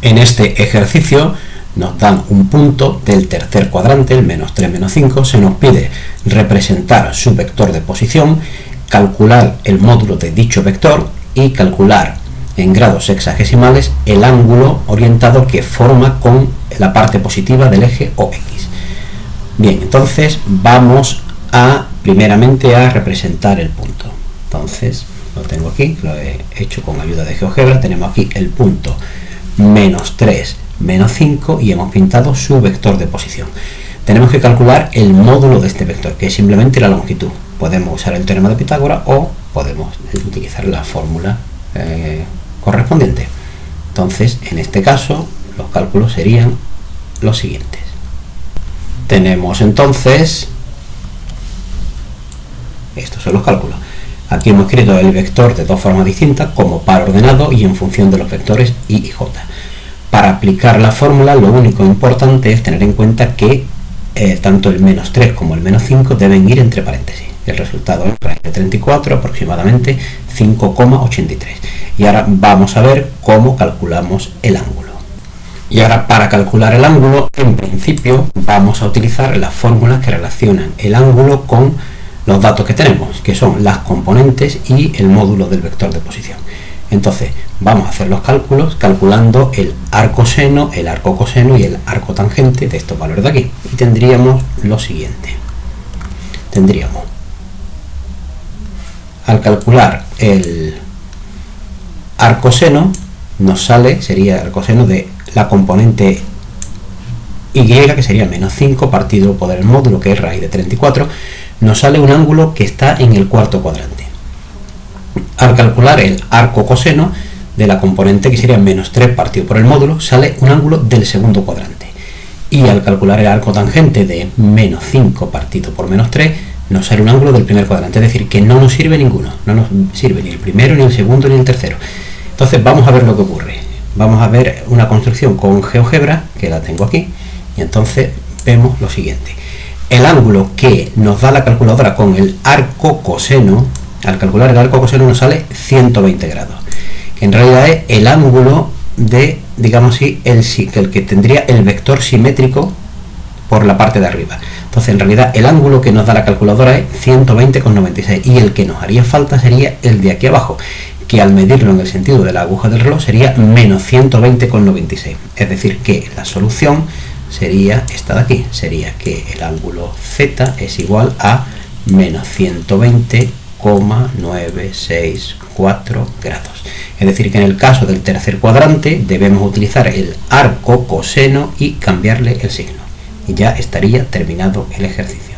En este ejercicio nos dan un punto del tercer cuadrante, el menos 3, menos 5, se nos pide representar su vector de posición, calcular el módulo de dicho vector y calcular en grados sexagesimales el ángulo orientado que forma con la parte positiva del eje OX. Bien, entonces vamos primeramente a representar el punto. Entonces lo tengo aquí, lo he hecho con ayuda de GeoGebra. Tenemos aquí el punto menos 3, menos 5 y hemos pintado su vector de posición. Tenemos que calcular el módulo de este vector, que es simplemente la longitud. Podemos usar el teorema de Pitágoras o podemos utilizar la fórmula correspondiente. Entonces, en este caso, los cálculos serían los siguientes. Tenemos entonces, estos son los cálculos. Aquí hemos escrito el vector de dos formas distintas, como par ordenado y en función de los vectores y j. Para aplicar la fórmula, lo único importante es tener en cuenta que tanto el menos 3 como el menos 5 deben ir entre paréntesis. El resultado es raíz de 34, aproximadamente 5,83. Y ahora vamos a ver cómo calculamos el ángulo. Y ahora, para calcular el ángulo, en principio vamos a utilizar las fórmulas que relacionan el ángulo con los datos que tenemos, que son las componentes y el módulo del vector de posición. Entonces vamos a hacer los cálculos calculando el arco seno, el arco coseno y el arco tangente de estos valores de aquí. Y tendríamos lo siguiente. Tendríamos, al calcular el arco seno, nos sale, sería el coseno de la componente y, que sería menos 5 partido por el módulo, que es raíz de 34, nos sale un ángulo que está en el cuarto cuadrante. Al calcular el arco coseno de la componente, que sería menos 3 partido por el módulo, sale un ángulo del segundo cuadrante. Y al calcular el arco tangente de menos 5 partido por menos 3, nos sale un ángulo del primer cuadrante, es decir, que no nos sirve ninguno, no nos sirve ni el primero, ni el segundo, ni el tercero. Entonces vamos a ver lo que ocurre. Vamos a ver una construcción con GeoGebra, que la tengo aquí, y entonces vemos lo siguiente. El ángulo que nos da la calculadora con el arco coseno, al calcular el arco coseno nos sale 120 grados, que en realidad es el ángulo de, digamos así, el que tendría el vector simétrico por la parte de arriba. Entonces, en realidad, el ángulo que nos da la calculadora es 120,96 y el que nos haría falta sería el de aquí abajo, que al medirlo en el sentido de la aguja del reloj sería menos 120,96. Es decir, que la solución sería esta de aquí, sería que el ángulo Z es igual a menos 120,964 grados. Es decir, que en el caso del tercer cuadrante debemos utilizar el arco coseno y cambiarle el signo. Y ya estaría terminado el ejercicio.